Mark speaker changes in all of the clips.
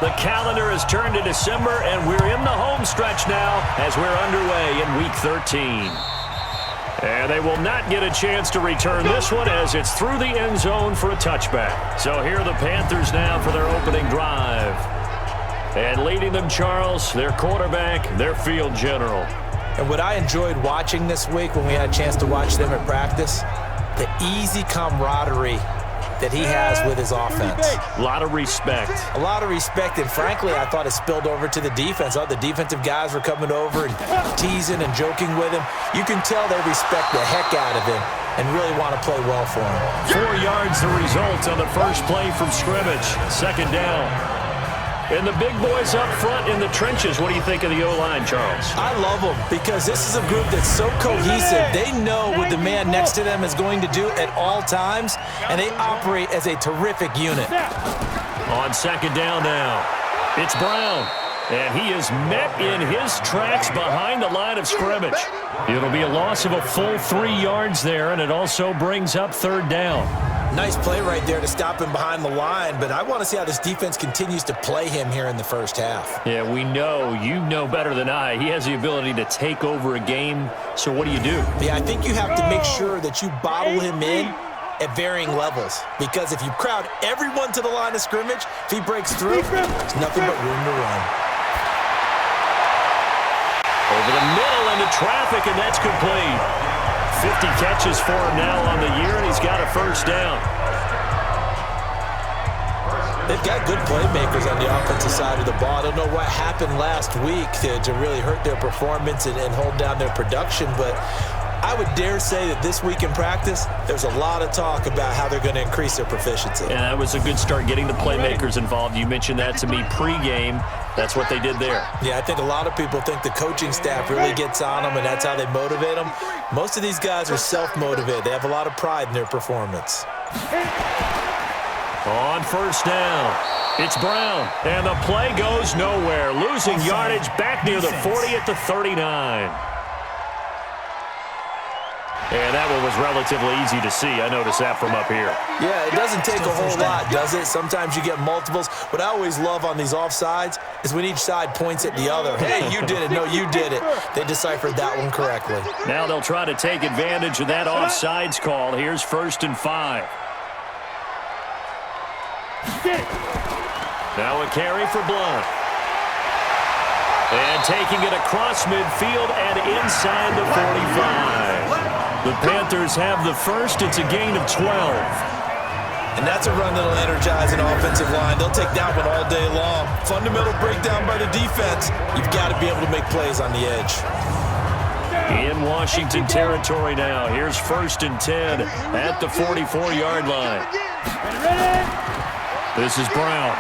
Speaker 1: The calendar has turned to December, and we're in the home stretch now as we're underway in Week 13. And they will not get a chance to return this one as it's through the end zone for a touchback. So here are the Panthers now for their opening drive. And leading them, Charles, their quarterback, their field general.
Speaker 2: And what I enjoyed watching this week when we had a chance to watch them at practice, the easy camaraderie that he has with his offense.
Speaker 1: A lot of respect.
Speaker 2: A lot of respect, and frankly, I thought it spilled over to the defense. The defensive guys were coming over and teasing and joking with him. You can tell they respect the heck out of him and really want to play well for him.
Speaker 1: 4 yards the result on the first play from scrimmage. Second down. And the big boys up front in the trenches. What do you think of the O-line, Charles?
Speaker 2: I love them because this is a group that's so cohesive. They know what the man next to them is going to do at all times, and they operate as a terrific unit.
Speaker 1: On second down now, it's Brown. And he is met in his tracks behind the line of scrimmage. It'll be a loss of a full 3 yards there, and it also brings up third down.
Speaker 2: Nice play right there to stop him behind the line, but I want to see how this defense continues to play him here in the first half.
Speaker 1: Yeah, we know. You know better than I. He has the ability to take over a game, so what do you do?
Speaker 2: Yeah, I think you have to make sure that you bottle him in at varying levels, because if you crowd everyone to the line of scrimmage, if he breaks through, there's nothing but room to run.
Speaker 1: Over the middle into traffic, and that's complete. 50 catches for him now on the year, and he's got a first down.
Speaker 2: They've got good playmakers on the offensive side of the ball. I don't know what happened last week to really hurt their performance and hold down their production, but I would dare say that this week in practice, there's a lot of talk about how they're going to increase their proficiency.
Speaker 1: And that was a good start, getting the playmakers involved. You mentioned that to me pregame. That's what they did there.
Speaker 2: Yeah, I think a lot of people think the coaching staff really gets on them, and that's how they motivate them. Most of these guys are self-motivated. They have a lot of pride in their performance.
Speaker 1: On first down, it's Brown, and the play goes nowhere. Losing yardage back near the 40 at the 39. And that one was relatively easy to see. I noticed that from up here.
Speaker 2: Yeah, it doesn't take a whole lot, does it? Sometimes you get multiples. What I always love on these offsides is when each side points at the other. Hey, you did it. No, you did it. They deciphered that one correctly.
Speaker 1: Now they'll try to take advantage of that offsides call. Here's 1st and 5. Now a carry for Blunt. And taking it across midfield and inside the 45. The Panthers have the first. It's a gain of 12.
Speaker 2: And that's a run that'll energize an offensive line. They'll take that one all day long. Fundamental breakdown by the defense. You've got to be able to make plays on the edge.
Speaker 1: In Washington territory now. Here's 1st and 10 at the 44-yard line. This is Brown.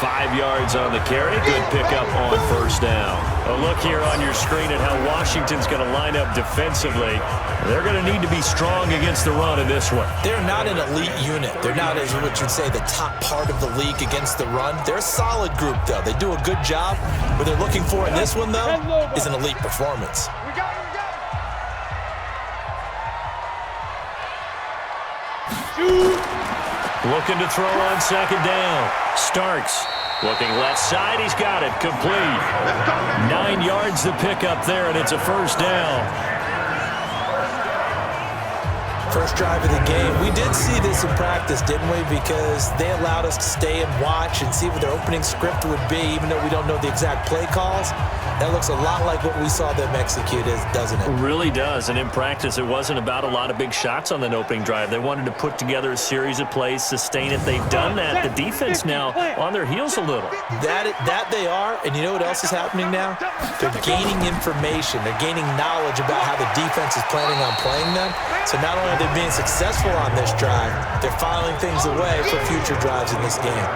Speaker 1: 5 yards on the carry. Good pickup on first down. A look here on your screen at how Washington's going to line up defensively. They're going to need to be strong against the run in this one.
Speaker 2: They're not an elite unit. They're not, as what you'd say, the top part of the league against the run. They're a solid group, though. They do a good job. What they're looking for in this one, though, is an elite performance.
Speaker 1: Looking to throw on second down. Starks looking left side. He's got it. Complete. 9 yards to pick up there, and it's a first down.
Speaker 2: First drive of the game. We did see this in practice, didn't we? Because they allowed us to stay and watch and see what their opening script would be, even though we don't know the exact play calls. That looks a lot like what we saw them execute, doesn't it?
Speaker 1: It really does. And in practice, it wasn't about a lot of big shots on that opening drive. They wanted to put together a series of plays, sustain it. They've done that. The defense now on their heels a little.
Speaker 2: That they are. And you know what else is happening now? They're gaining information. They're gaining knowledge about how the defense is planning on playing them. So not only are they being successful on this drive, they're filing things away for future drives in this game.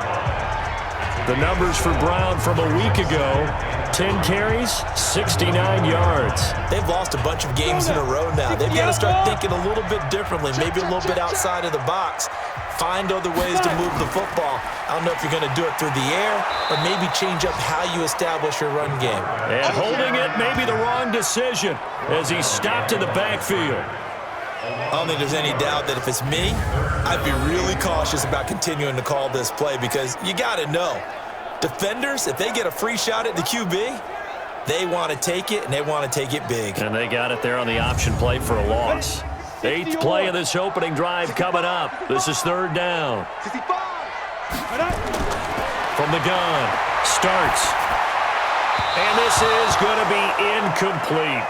Speaker 1: The numbers for Brown from a week ago: 10 carries, 69 yards.
Speaker 2: They've lost a bunch of games in a row now. They've got to start thinking a little bit differently, maybe a little bit outside of the box. Find other ways to move the football. I don't know if you're going to do it through the air or maybe change up how you establish your run game.
Speaker 1: And holding it may be the wrong decision as he stopped in the backfield.
Speaker 2: I don't think there's any doubt that if it's me, I'd be really cautious about continuing to call this play because you got to know, defenders, if they get a free shot at the QB, they want to take it, and they want to take it big.
Speaker 1: And they got it there on the option play for a loss. 8th play of this opening drive coming up. This is 3rd down. From the gun, starts. And this is going to be incomplete.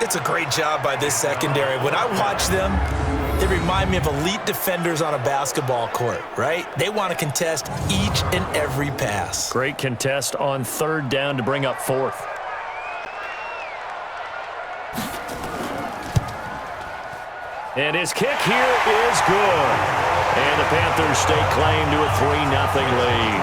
Speaker 2: It's a great job by this secondary. When I watch them, they remind me of elite defenders on a basketball court, right? They want to contest each and every pass.
Speaker 1: Great contest on 3rd down to bring up 4th. And his kick here is good. And the Panthers stake claim to a 3-0 lead.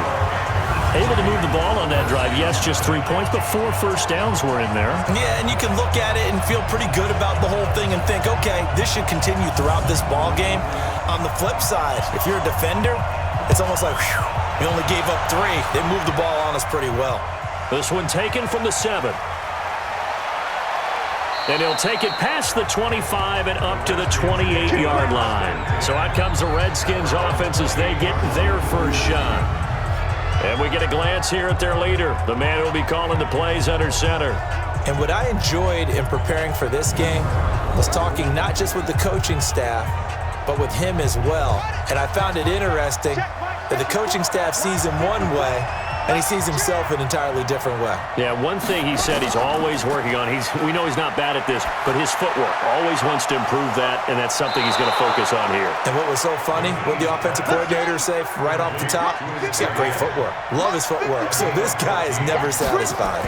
Speaker 1: Able to move the ball on that drive. Yes, just 3 points, but 4 first downs were in there.
Speaker 2: Yeah, and you can look at it and feel pretty good about the whole thing and think, okay, this should continue throughout this ball game. On the flip side, if you're a defender, it's almost like, whew, we only gave up 3. They moved the ball on us pretty well.
Speaker 1: This one taken from the 7. And he'll take it past the 25 and up to the 28-yard line. So out comes the Redskins offense as they get their first shot. And we get a glance here at their leader, the man who will be calling the plays under center.
Speaker 2: And what I enjoyed in preparing for this game was talking not just with the coaching staff, but with him as well. And I found it interesting that the coaching staff sees him one way, and he sees himself an entirely different way.
Speaker 1: Yeah, one thing he said he's always working on, we know he's not bad at this, but his footwork, always wants to improve that, and that's something he's going to focus on here.
Speaker 2: And what was so funny, what the offensive coordinator say right off the top, he's got great footwork. Love his footwork. So this guy is never satisfied.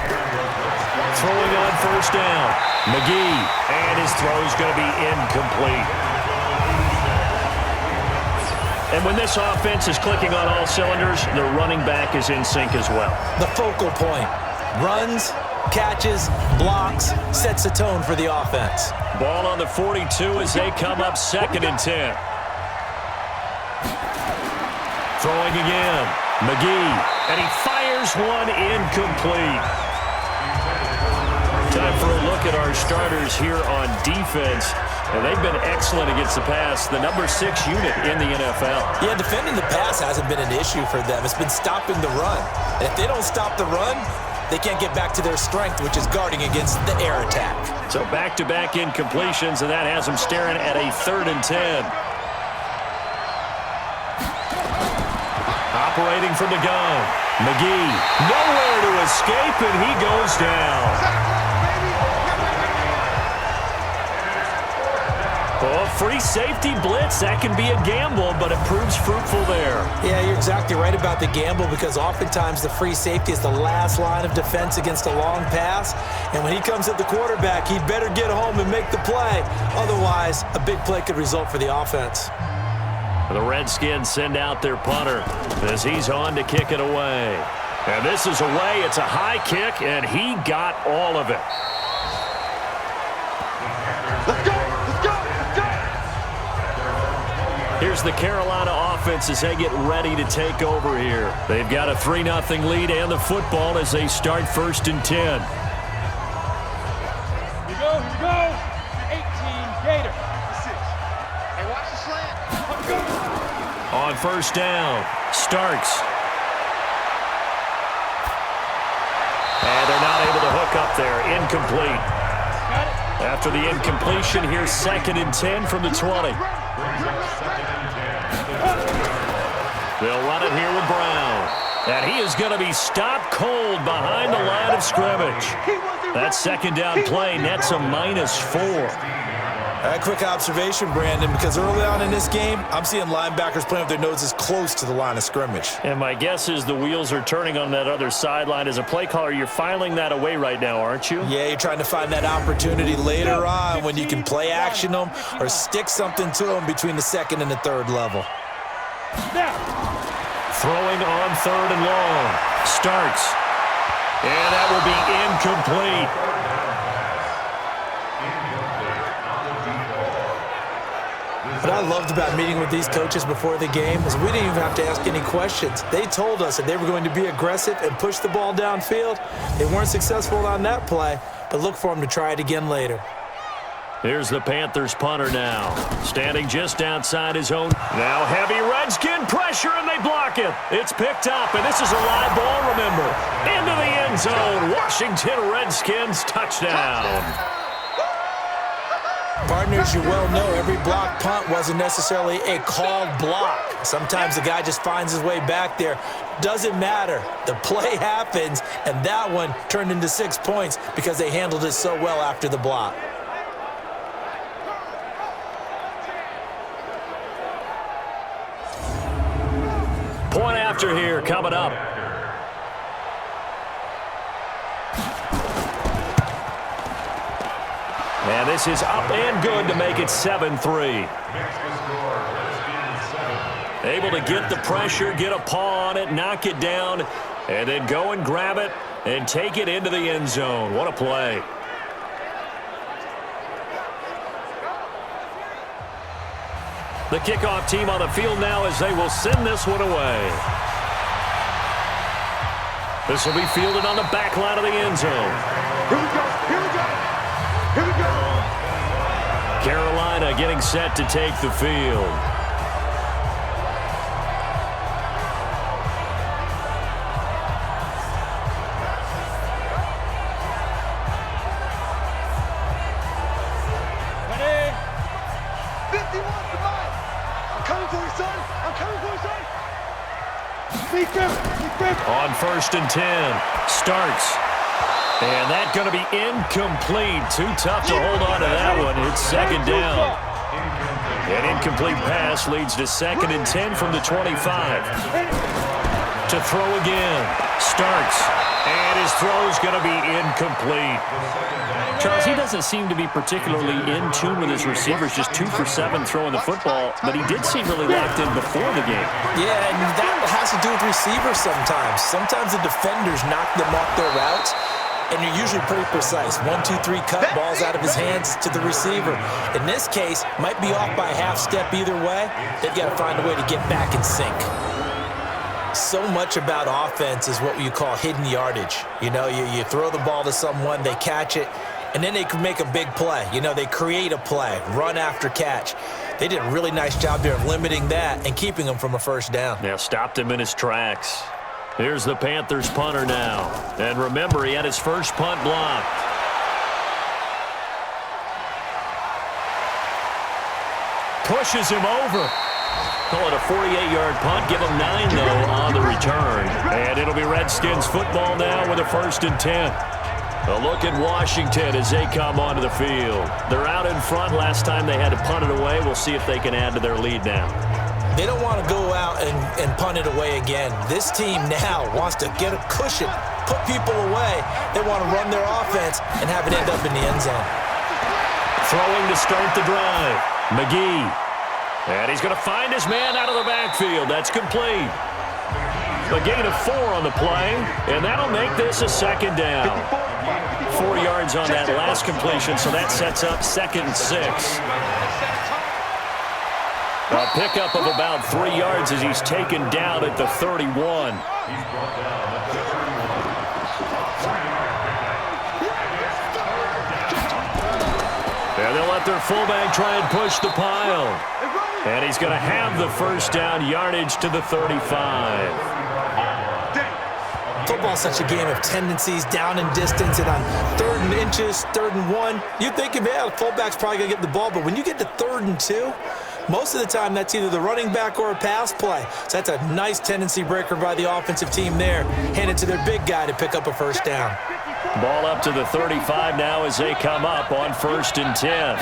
Speaker 1: Throwing on 1st down, McGee, and his throw's going to be incomplete. And when this offense is clicking on all cylinders, the running back is in sync as well.
Speaker 2: The focal point. Runs, catches, blocks, sets the tone for the offense.
Speaker 1: Ball on the 42 as they come up 2nd and 10. Throwing again. McGee. And he fires one incomplete. Time for a look at our starters here on defense. And they've been excellent against the pass, the number 6 unit in the NFL.
Speaker 2: Yeah, defending the pass hasn't been an issue for them. It's been stopping the run. And if they don't stop the run, they can't get back to their strength, which is guarding against the air attack.
Speaker 1: So back-to-back incompletions, and that has them staring at a 3rd and 10. Operating from the gun, McGee. Nowhere to escape, and he goes down. Oh, free safety blitz, that can be a gamble, but it proves fruitful there.
Speaker 2: Yeah, you're exactly right about the gamble because oftentimes the free safety is the last line of defense against a long pass. And when he comes at the quarterback, he'd better get home and make the play. Otherwise, a big play could result for the offense.
Speaker 1: The Redskins send out their punter as he's on to kick it away. And this is away. It's a high kick, and he got all of it.
Speaker 3: Let's go!
Speaker 1: Here's the Carolina offense as they get ready to take over here. They've got a 3-0 lead and the football as they start 1st and 10.
Speaker 3: Here we go. 18 Gator. Hey, watch the slant. Let's go.
Speaker 1: On 1st down, starts. And they're not able to hook up there. Incomplete. After the incompletion, here's 2nd and 10 from the 20. They'll run it here with Brown. And he is going to be stopped cold behind the line of scrimmage. That 2nd down play nets a -4.
Speaker 2: A quick observation, Brandon, because early on in this game, I'm seeing linebackers playing with their noses close to the line of scrimmage.
Speaker 1: And my guess is the wheels are turning on that other sideline. As a play caller, you're filing that away right now, aren't you?
Speaker 2: Yeah, you're trying to find that opportunity later on when you can play action them or stick something to them between the 2nd and the 3rd level.
Speaker 1: Throwing on 3rd and long. Starts. And that will be incomplete.
Speaker 2: What I loved about meeting with these coaches before the game is we didn't even have to ask any questions. They told us that they were going to be aggressive and push the ball downfield. They weren't successful on that play, but look for him to try it again later.
Speaker 1: Here's the Panthers punter now, standing just outside his own. Now heavy Redskin pressure, and they block it. It's picked up, and this is a live ball, remember. Into the end zone. Washington Redskins touchdown.
Speaker 2: Partners, you well know every block punt wasn't necessarily a called block. Sometimes the guy just finds his way back there. Doesn't matter. The play happens, and that one turned into 6 points because they handled it so well after the block.
Speaker 1: Point after here coming up. And this is up and good to make it 7-3. Able to get the pressure, get a paw on it, knock it down, and then go and grab it and take it into the end zone. What a play. The kickoff team on the field now as they will send this one away. This will be fielded on the back line of the end zone.
Speaker 3: Here we go. Here we go. Here we go.
Speaker 1: Carolina getting set to take the field. On 1st and 10, starts. And that's going to be incomplete. Too tough to hold on to that one. It's second down. An incomplete pass leads to 2nd and 10 from the 25. To throw again. Starts. And his throw's going to be incomplete.
Speaker 4: Charles, he doesn't seem to be particularly in tune with his receivers, just 2 for 7 throwing the football, but he did seem really locked in before the game.
Speaker 2: Yeah, and that has to do with receivers sometimes. Sometimes the defenders knock them off their routes, and you're usually pretty precise. 1, 2, 3 cut, balls out of his hands to the receiver. In this case, might be off by a half step either way. They've got to find a way to get back in sync. So much about offense is what you call hidden yardage. You know, you throw the ball to someone, they catch it, and then they can make a big play. You know, they create a play, run after catch. They did a really nice job there of limiting that and keeping him from a first down.
Speaker 1: Yeah, stopped him in his tracks. Here's the Panthers punter now. And remember, he had his first punt blocked. Pushes him over. Call it a 48-yard punt. Give him 9, though, on the return. And it'll be Redskins football now with a 1st and 10. A look at Washington as they come onto the field. They're out in front. Last time they had to punt it away. We'll see if they can add to their lead now.
Speaker 2: They don't want to go out and punt it away again. This team now wants to get a cushion, put people away. They want to run their offense and have it end up in the end zone.
Speaker 1: Throwing to start the drive. McGee. And he's going to find his man out of the backfield. That's complete. A gain of 4 on the play, and that'll make this a 2nd down. 4 yards on that last completion, so that sets up 2nd and 6. A pickup of about 3 yards as he's taken down at the 31. And they'll let their fullback try and push the pile. And he's going to have the first down, yardage to the 35.
Speaker 2: Football's such a game of tendencies, down and distance, and on 3rd and inches, 3rd and 1, you think, yeah, the fullback's probably going to get the ball, but when you get to 3rd and 2, most of the time that's either the running back or a pass play. So that's a nice tendency breaker by the offensive team there. Hand it to their big guy to pick up a first down.
Speaker 1: Ball up to the 35 now as they come up on 1st and 10.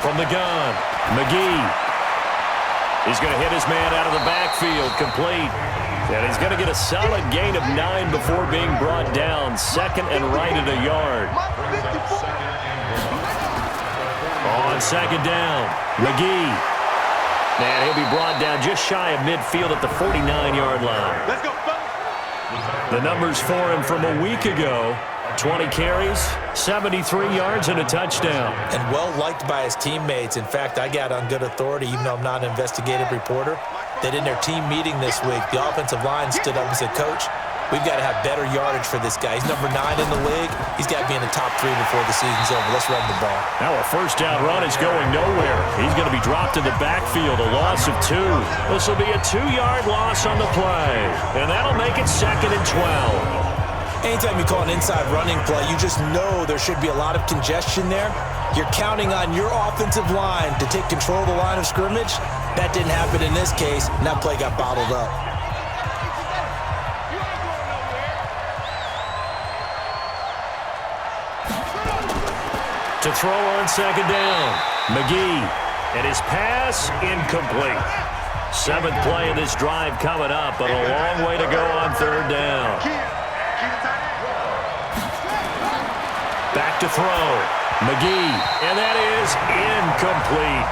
Speaker 1: From the gun, McGee. He's going to hit his man out of the backfield, complete. And he's going to get a solid gain of 9 before being brought down. 2nd and right at a yard. On 2nd down, McGee. And he'll be brought down just shy of midfield at the 49-yard line.
Speaker 3: Let's go.
Speaker 1: The numbers for him from a week ago: 20 carries, 73 yards, and a touchdown.
Speaker 2: And well-liked by his teammates. In fact, I got on good authority, even though I'm not an investigative reporter, that in their team meeting this week, the offensive line stood up and said, "Coach, we've got to have better yardage for this guy. He's number 9 in the league. He's got to be in the top 3 before the season's over. Let's run the ball.
Speaker 1: Now a first down run is going nowhere. He's going to be dropped in the backfield, a loss of 2. This will be a 2-yard loss on the play, and that'll make it 2nd and 12.
Speaker 2: Anytime you call an inside running play, you just know there should be a lot of congestion there. You're counting on your offensive line to take control of the line of scrimmage. That didn't happen in this case, and that play got bottled up.
Speaker 1: To throw on 2nd down, McGee, and his pass incomplete. 7th play of this drive coming up, but a long way to go on 3rd down. Back to throw, McGee, and that is incomplete.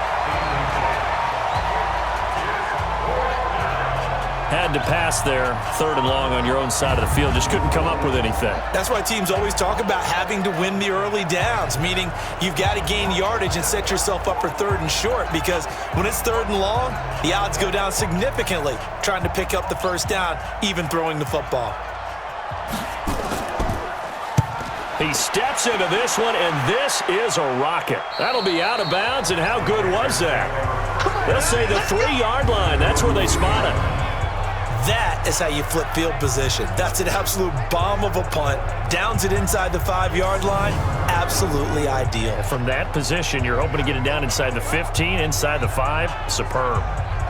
Speaker 1: Had to pass there, 3rd and long on your own side of the field. Just couldn't come up with anything.
Speaker 2: That's why teams always talk about having to win the early downs, meaning you've got to gain yardage and set yourself up for 3rd and short, because when it's 3rd and long, the odds go down significantly trying to pick up the first down, even throwing the football.
Speaker 1: He steps into this one, and this is a rocket. That'll be out of bounds, and how good was that? They'll say the 3-yard line. That's where they spot it.
Speaker 2: That is how you flip field position. That's an absolute bomb of a punt. Downs it inside the 5-yard line. Absolutely ideal.
Speaker 1: From that position, you're hoping to get it down inside the 15, inside the 5. Superb.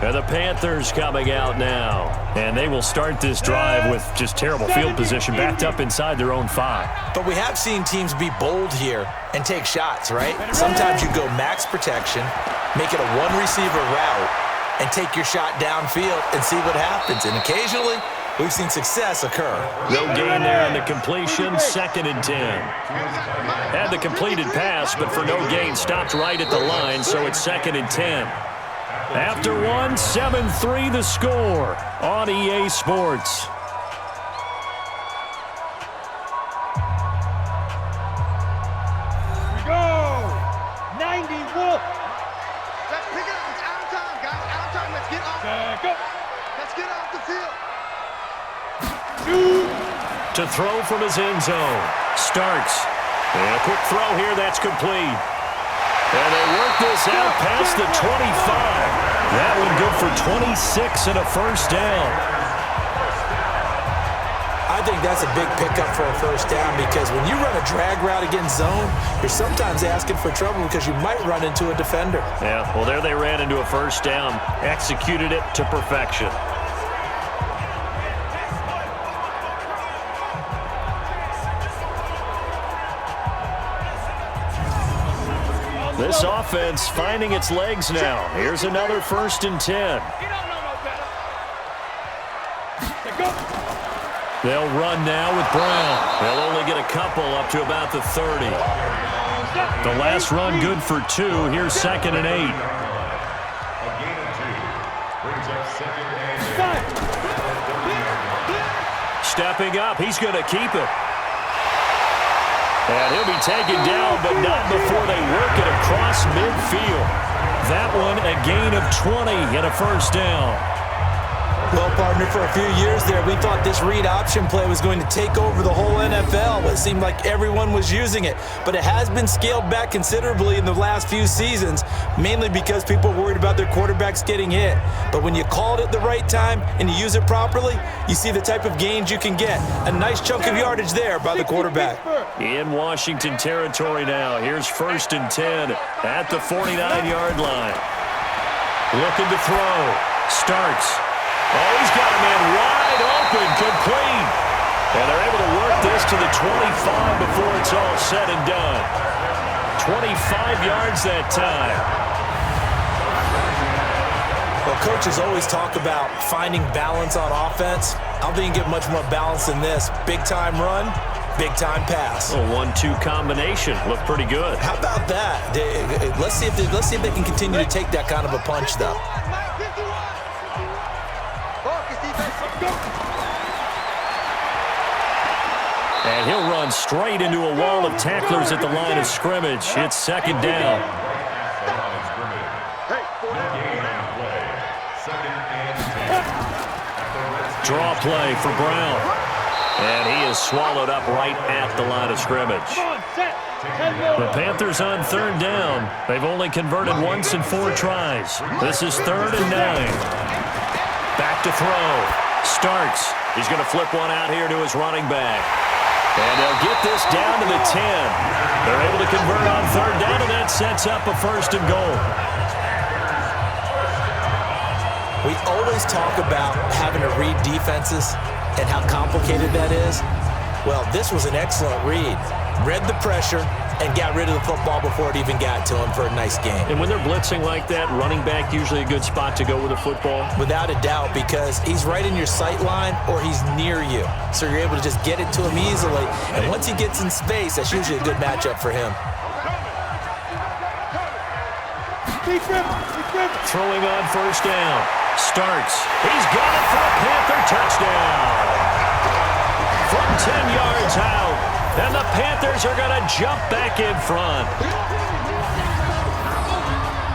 Speaker 1: And the Panthers coming out now. And they will start this drive with just terrible field position, backed up inside their own 5.
Speaker 2: But we have seen teams be bold here and take shots, right? Sometimes you go max protection, make it a 1-receiver route, and take your shot downfield and see what happens. And occasionally, we've seen success occur.
Speaker 1: No gain there on the completion, 2nd and 10. Had the completed pass, but for no gain, stopped right at the line, so it's 2nd and 10. After 1, 7-3 the score on EA Sports.
Speaker 3: We go! 91!
Speaker 5: Let's pick it up. It's out of time, guys. Out of time. Let's get off.
Speaker 3: Go!
Speaker 5: Let's get off the field.
Speaker 1: To throw from his end zone. Starts. And a quick throw here. That's complete. And they work this out past the 25. That one good for 26 and a first down.
Speaker 2: I think that's a big pickup for a first down, because when you run a drag route against zone, you're sometimes asking for trouble because you might run into a defender.
Speaker 1: Yeah, well, there they ran into a first down. Executed it to perfection. This offense finding its legs now. Here's another 1st and 10.
Speaker 3: You don't know no better. Go!
Speaker 1: They'll run now with Brown. They'll only get a couple up to about the 30. The last run good for 2. Here's 2nd and 8. Stepping up, he's going to keep it. And he'll be taken down, but not before they work it across midfield. That one a gain of 20 and a first down.
Speaker 2: Well, partner, for a few years there, we thought this read option play was going to take over the whole NFL. It seemed like everyone was using it, but it has been scaled back considerably in the last few seasons, mainly because people are worried about their quarterbacks getting hit. But when you call it at the right time and you use it properly, you see the type of gains you can get. A nice chunk of yardage there by the quarterback.
Speaker 1: In Washington territory now. Here's 1st and 10 at the 49-yard line. Looking to throw. Starts. Oh, he's got a man wide open, complete. And they're able to work this to the 25 before it's all said and done. 25 yards that time.
Speaker 2: Well, coaches always talk about finding balance on offense. I don't think you get much more balance than this. Big-time run, big-time pass.
Speaker 1: A 1-2 combination. Looked pretty good.
Speaker 2: How about that? Let's see if they can continue to take that kind of a punch, though.
Speaker 1: And he'll run straight into a wall of tacklers at the line of scrimmage. It's 2nd down. Draw play for Brown. And he is swallowed up right at the line of scrimmage. The Panthers on third down. They've only converted once in 4 tries. This is 3rd and 9. Back to throw. Starts. He's going to flip one out here to his running back. And they'll get this down to the 10. They're able to convert on third down, and that sets up a 1st and goal.
Speaker 2: We always talk about having to read defenses and how complicated that is. Well, this was an excellent read. Read the pressure and got rid of the football before it even got to him for a nice game.
Speaker 1: And when they're blitzing like that, running back usually a good spot to go with the football?
Speaker 2: Without a doubt, because he's right in your sight line or he's near you. So you're able to just get it to him easily. And once he gets in space, that's usually a good matchup for him.
Speaker 1: Throwing on 1st down. Starts. He's got it for a Panther touchdown. From 10 yards out. And the Panthers are going to jump back in front.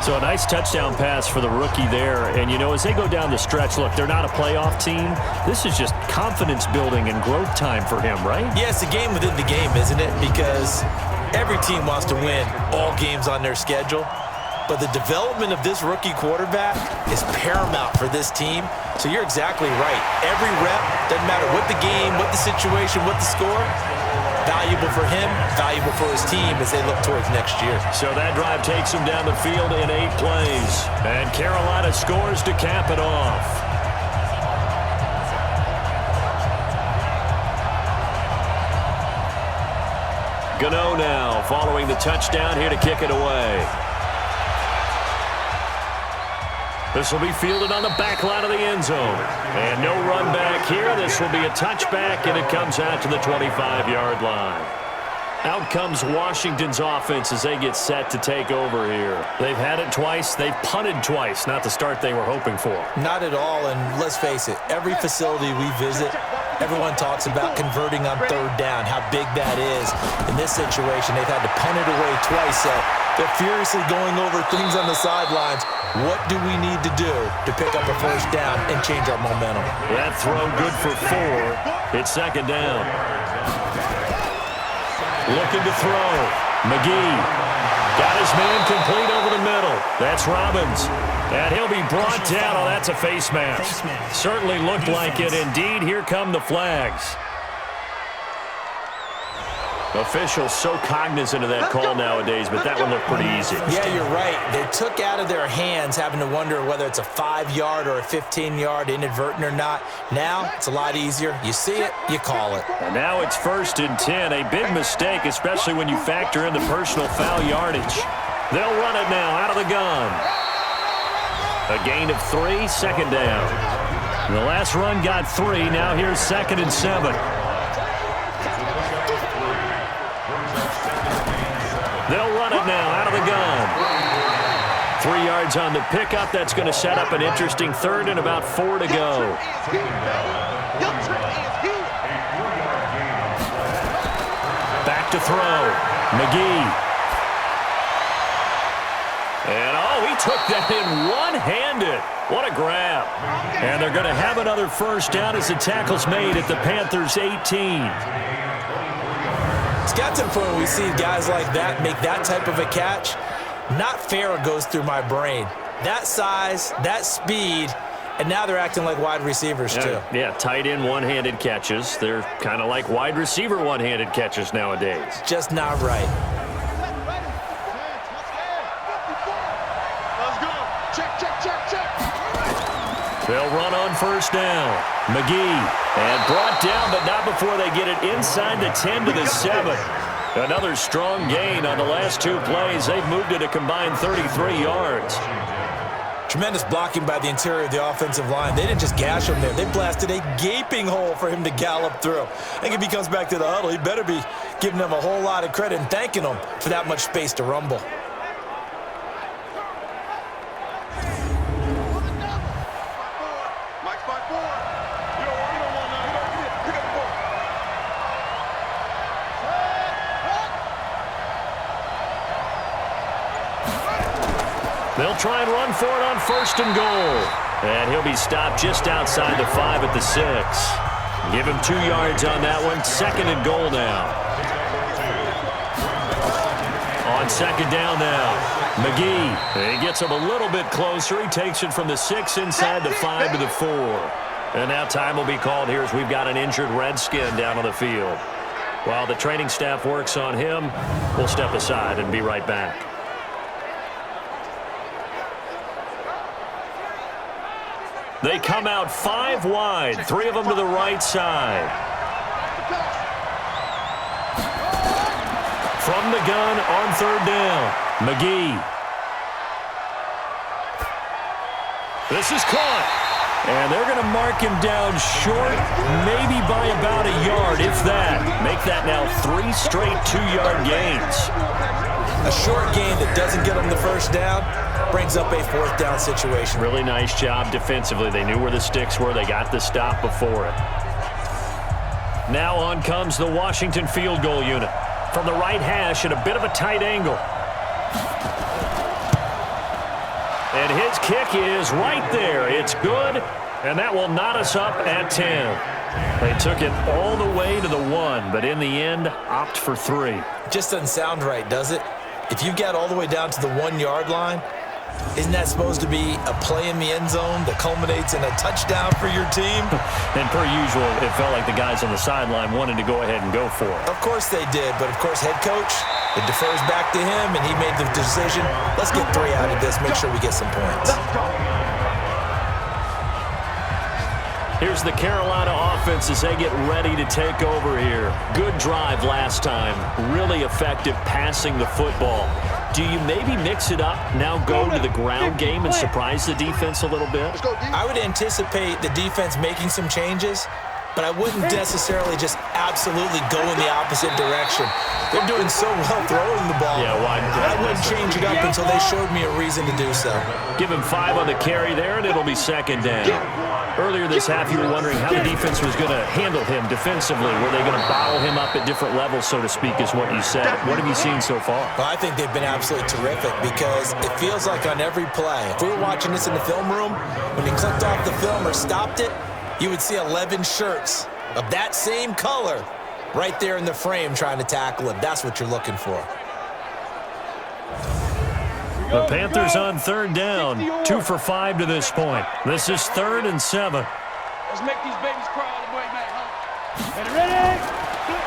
Speaker 1: So a nice touchdown pass for the rookie there. And, you know, as they go down the stretch, look, they're not a playoff team. This is just confidence building and growth time for him, right?
Speaker 2: Yeah, it's a game within the game, isn't it? Because every team wants to win all games on their schedule. But the development of this rookie quarterback is paramount for this team. So you're exactly right. Every rep, doesn't matter what the game, what the situation, what the score, valuable for him, valuable for his team as they look towards next year.
Speaker 1: So that drive takes him down the field in 8 plays. And Carolina scores to cap it off. Gano now following the touchdown here to kick it away. This will be fielded on the back line of the end zone. And no run back here. This will be a touchback, and it comes out to the 25-yard line. Out comes Washington's offense as they get set to take over here. They've had it twice. They've punted twice. Not the start they were hoping for.
Speaker 2: Not at all, and let's face it, every facility we visit, everyone talks about converting on third down, how big that is. In this situation, they've had to punt it away twice, so they're furiously going over things on the sidelines. What do we need to do to pick up a 1st down and change our momentum?
Speaker 1: That throw good for 4. It's 2nd down. Looking to throw. McGee got his man complete over the middle. That's Robbins. And he'll be brought down. Oh, that's a face mask. Certainly looked like it. Indeed, here come the flags. Officials so cognizant of that call nowadays, but that one looked pretty easy.
Speaker 2: Yeah, you're right. They took out of their hands having to wonder whether it's a 5-yard or a 15-yard inadvertent or not. Now, it's a lot easier. You see it, you call it.
Speaker 1: And now it's 1st and 10. A big mistake, especially when you factor in the personal foul yardage. They'll run it now out of the gun. A gain of 3, 2nd down. The last run got 3. Now here's 2nd and 7. They'll run it now out of the gun. 3 yards on the pickup. That's going to set up an interesting 3rd and about 4 to go. Back to throw. McGee. And, oh, he took that in one-handed. What a grab. And they're going to have another 1st down as the tackle's made at the Panthers' 18.
Speaker 2: It's got to the point where we see guys like that make that type of a catch. Not fair it goes through my brain. That size, that speed, and now they're acting like wide receivers too.
Speaker 1: Yeah, tight end one-handed catches. They're kind of like wide receiver one-handed catches nowadays.
Speaker 2: Just not right.
Speaker 5: Let's go. Check.
Speaker 1: They'll run on 1st down. McGee. And brought down, but not before they get it inside the 10 to the 7. Another strong gain on the last 2 plays. They've moved it a combined 33 yards.
Speaker 2: Tremendous blocking by the interior of the offensive line. They didn't just gash him there. They blasted a gaping hole for him to gallop through. I think if he comes back to the huddle, he better be giving them a whole lot of credit and thanking them for that much space to rumble.
Speaker 1: They'll try and run for it on 1st and goal. And he'll be stopped just outside the 5 at the 6. Give him 2 yards on that one. 2nd and goal now. On 2nd down now. McGee, he gets him a little bit closer. He takes it from the 6 inside the 5 to the 4. And now time will be called here as we've got an injured Redskin down on the field. While the training staff works on him, we'll step aside and be right back. They come out 5 wide, 3 of them to the right side. From the gun on 3rd down, McGee. This is caught. And they're going to mark him down short, maybe by about a yard, if that. Make that now 3 straight 2-yard gains.
Speaker 2: A short gain that doesn't get them the first down brings up a 4th down situation.
Speaker 1: Really nice job defensively. They knew where the sticks were. They got the stop before it. Now on comes the Washington field goal unit. From the right hash at a bit of a tight angle. And his kick is right there. It's good, and that will knot us up at 10. They took it all the way to the 1, but in the end, opt for 3.
Speaker 2: Just doesn't sound right, does it? If you get all the way down to the 1-yard line, isn't that supposed to be a play in the end zone that culminates in a touchdown for your team?
Speaker 1: And per usual, it felt like the guys on the sideline wanted to go ahead and go for it.
Speaker 2: Of course they did, but of course head coach, it defers back to him, and he made the decision, let's get 3 out of this, make sure we get some points.
Speaker 1: Here's the Carolina offense as they get ready to take over here. Good drive last time. Really effective passing the football. Do you maybe mix it up, now go to the ground game and surprise the defense a little bit?
Speaker 2: I would anticipate the defense making some changes, but I wouldn't necessarily just absolutely go in the opposite direction. They're doing so well throwing the ball.
Speaker 1: Yeah, why?
Speaker 2: I wouldn't change it up until they showed me a reason to do so.
Speaker 1: Give him 5 on the carry there, and it'll be 2nd down. Earlier this half, you were wondering how the defense was going to handle him defensively. Were they going to bottle him up at different levels, so to speak, is what you said. What have you seen so far?
Speaker 2: Well, I think they've been absolutely terrific because it feels like on every play, if we were watching this in the film room, when you clicked off the film or stopped it, you would see 11 shirts of that same color right there in the frame trying to tackle him. That's what you're looking for.
Speaker 1: The Panthers on 3rd down, 2 for 5 to this point. This is 3rd and 7.
Speaker 3: Let's make these babies cry all the way back home. Ready?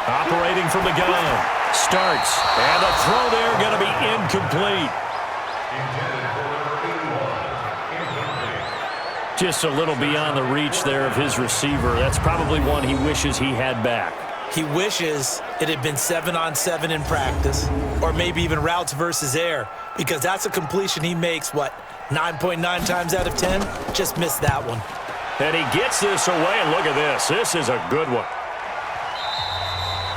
Speaker 1: Operating from the gun. Starts. And the throw there going to be incomplete. Just a little beyond the reach there of his receiver. That's probably one he wishes he had back.
Speaker 2: He wishes it had been 7-on-7 in practice, or maybe even routes versus air, because that's a completion he makes, 9.9 times out of 10? Just missed that one.
Speaker 1: And he gets this away, and look at this. This is a good one.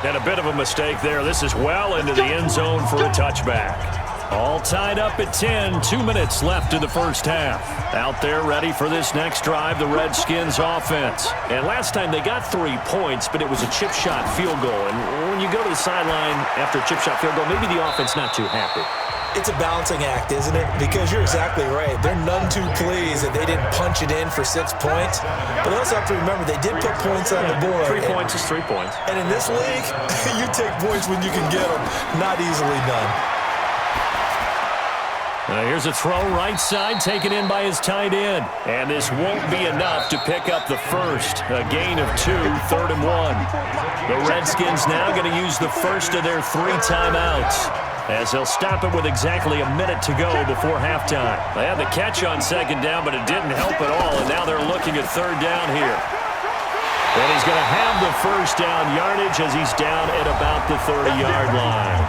Speaker 1: And a bit of a mistake there. This is well into the end zone for a touchback. All tied up at 10, 2 minutes left in the first half. Out there ready for this next drive, the Redskins offense. And last time they got 3 points, but it was a chip shot field goal. And when you go to the sideline after a chip shot field goal, maybe the offense not too happy.
Speaker 2: It's a balancing act, isn't it? Because you're exactly right. They're none too pleased that they didn't punch it in for 6 points. But they also have to remember they did put points on the board.
Speaker 1: 3 points is 3 points.
Speaker 2: And in this league, you take points when you can get them. Not easily done.
Speaker 1: Here's a throw right side taken in by his tight end. And this won't be enough to pick up the first. A gain of 2, 3rd and 1. The Redskins now going to use the first of their 3 timeouts, as they'll stop it with exactly a minute to go before halftime. They had the catch on 2nd down, but it didn't help at all, and now they're looking at 3rd down here. And he's going to have the first down yardage as he's down at about the 30-yard line.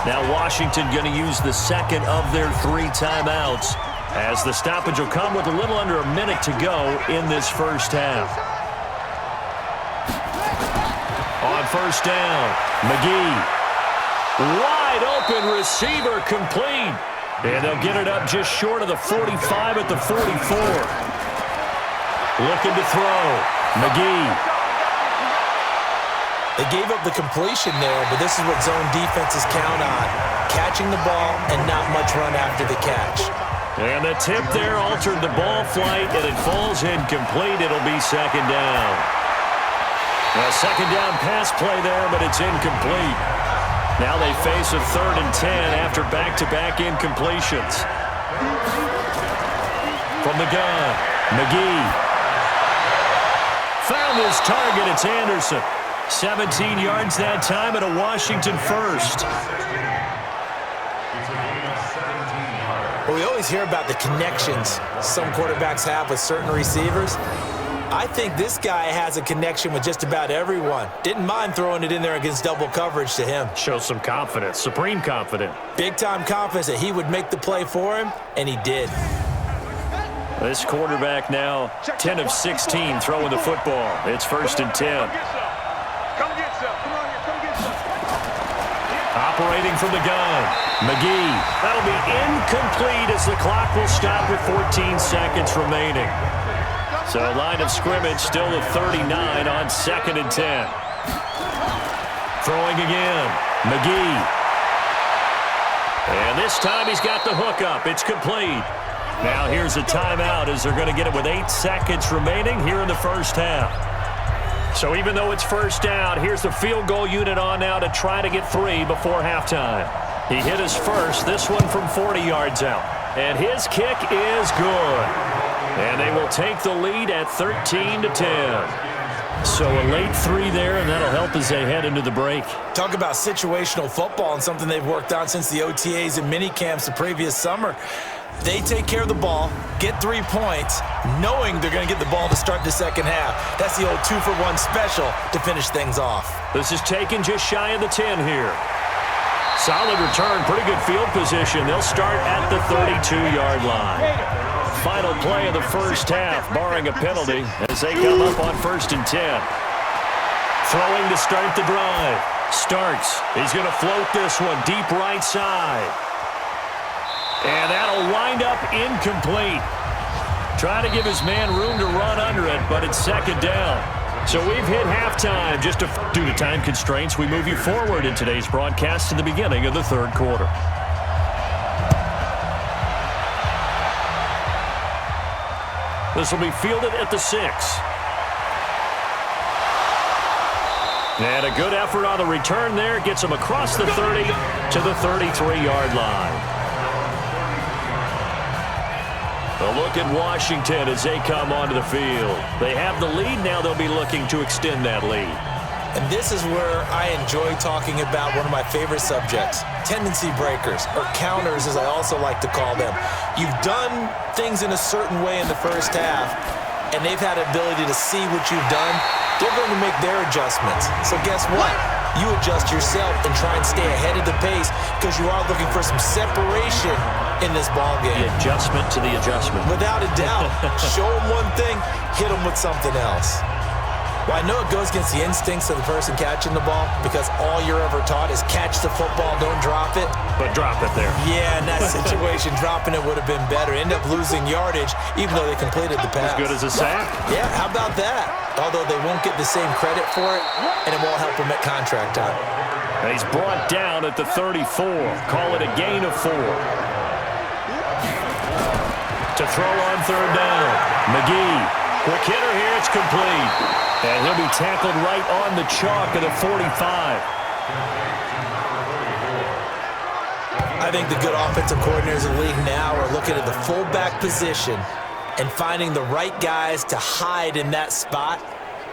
Speaker 1: Now Washington going to use the second of their 3 timeouts, as the stoppage will come with a little under a minute to go in this first half. On 1st down, McGee. Wide open receiver complete. And they'll get it up just short of the 45 at the 44. Looking to throw. McGee.
Speaker 2: They gave up the completion there, but this is what zone defenses count on. Catching the ball and not much run after the catch.
Speaker 1: And the tip there altered the ball flight, and it falls incomplete. It'll be 2nd down. A second down pass play there, but it's incomplete. Now they face a 3rd and 10 after back-to-back incompletions. From the gun, McGee. Found his target. It's Anderson. 17 yards that time and a Washington first.
Speaker 2: Well, we always hear about the connections some quarterbacks have with certain receivers. I think this guy has a connection with just about everyone. Didn't mind throwing it in there against double coverage to him.
Speaker 1: Shows some confidence, supreme confidence.
Speaker 2: Big-time confidence that he would make the play for him, and he did.
Speaker 1: This quarterback now 10 of 16 throwing the football. It's 1st and 10.
Speaker 3: Come get some. Come on here. Come get some.
Speaker 1: Operating from the gun, McGee. That'll be incomplete as the clock will stop with 14 seconds remaining. So line of scrimmage still at 39 on 2nd and 10. Throwing again, McGee. And this time he's got the hook up. It's complete. Now here's a timeout as they're going to get it with 8 seconds remaining here in the first half. So even though it's first down, here's the field goal unit on now to try to get 3 before halftime. He hit his first, this one from 40 yards out. And his kick is good. And they will take the lead at 13 to 10. So a late 3 there, and that'll help as they head into the break.
Speaker 2: Talk about situational football and something they've worked on since the OTAs and mini camps the previous summer. They take care of the ball, get 3 points, knowing they're going to get the ball to start the second half. That's the old 2-for-1 special to finish things off.
Speaker 1: This is taken just shy of the 10 here. Solid return, pretty good field position. They'll start at the 32-yard line. Final play of the first half, barring a penalty, as they come up on 1st and 10. Throwing to start the drive. Starks. He's going to float this one deep right side. And that'll wind up incomplete. Trying to give his man room to run under it, but it's 2nd down. So we've hit halftime. Just due to time constraints, we move you forward in today's broadcast to the beginning of the 3rd quarter. This will be fielded at the 6. And a good effort on the return there. Gets him across the 30 to the 33-yard line. A look at Washington as they come onto the field. They have the lead. Now they'll be looking to extend that lead.
Speaker 2: And this is where I enjoy talking about one of my favorite subjects, tendency breakers, or counters as I also like to call them. You've done things in a certain way in the first half, and they've had ability to see what you've done. They're going to make their adjustments. So guess what? You adjust yourself and try and stay ahead of the pace because you are looking for some separation in this ballgame.
Speaker 1: The adjustment to the adjustment.
Speaker 2: Without a doubt. Show them one thing, hit them with something else. Well, I know it goes against the instincts of the person catching the ball because all you're ever taught is catch the football, don't drop it.
Speaker 1: But drop it there.
Speaker 2: Yeah, in that situation, dropping it would have been better. End up losing yardage even though they completed the pass.
Speaker 1: As good as a sack?
Speaker 2: Yeah, how about that? Although they won't get the same credit for it, and it won't help them at contract time.
Speaker 1: And he's brought down at the 34. Call it a gain of 4. To throw on 3rd down. McGee. Quick hitter here. It's complete. And he'll be tackled right on the chalk at the 45.
Speaker 2: I think the good offensive coordinators in the league now are looking at the fullback position and finding the right guys to hide in that spot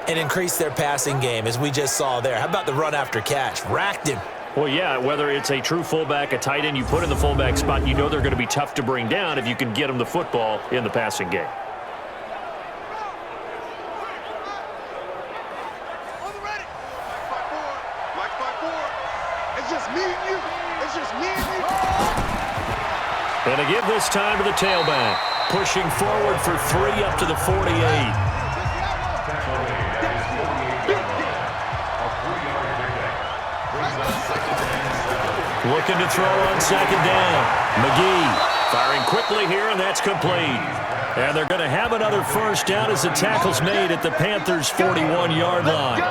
Speaker 2: and increase their passing game, as we just saw there. How about the run after catch? Racked him.
Speaker 1: Well, yeah, whether it's a true fullback, a tight end you put in the fullback spot, you know they're going to be tough to bring down if you can get them the football in the passing game. And a give this time to the tailback. Pushing forward for 3 up to the 48. Looking to throw on 2nd down. McGee firing quickly here, and that's complete. And they're going to have another first down as the tackle's made at the Panthers' 41-yard line.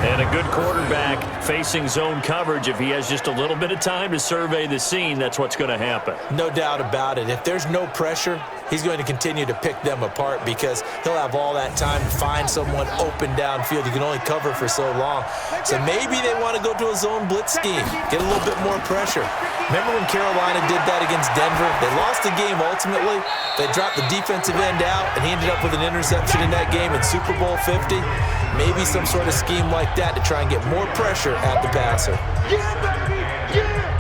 Speaker 1: And a good quarterback facing zone coverage. If he has just a little bit of time to survey the scene, that's what's going to happen.
Speaker 2: No doubt about it. If there's no pressure, he's going to continue to pick them apart because he'll have all that time to find someone open downfield. You can only cover for so long. So maybe they want to go to a zone blitz scheme, get a little bit more pressure. Remember when Carolina did that against Denver? They lost the game ultimately. They dropped the defensive end out, and he ended up with an interception in that game in Super Bowl 50. Maybe some sort of scheme like that to try and get more pressure at the passer.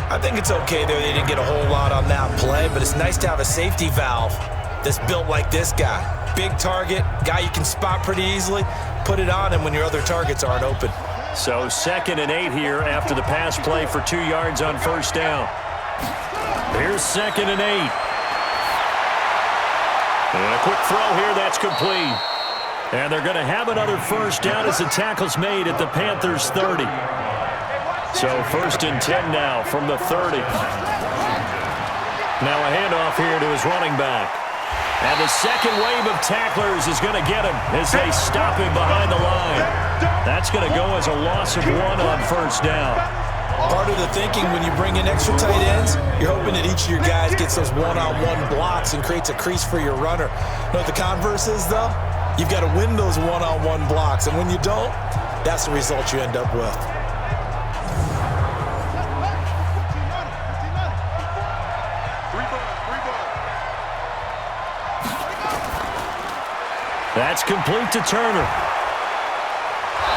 Speaker 2: I think it's okay there. They didn't get a whole lot on that play, but it's nice to have a safety valve that's built like this guy. Big target, guy you can spot pretty easily. Put it on him when your other targets aren't open.
Speaker 1: So 2nd and 8 here after the pass play for 2 yards on first down. Here's 2nd and 8. And a quick throw here, that's complete. And they're going to have another first down as the tackle's made at the Panthers' 30. So 1st and 10 now from the 30. Now a handoff here to his running back. And the second wave of tacklers is going to get him as they stop him behind the line. That's going to go as a loss of 1 on first down.
Speaker 2: Part of the thinking when you bring in extra tight ends, you're hoping that each of your guys gets those one-on-one blocks and creates a crease for your runner. You know what the converse is, though? You've got to win those one-on-one blocks, and when you don't, that's the result you end up with.
Speaker 1: That's complete to Turner.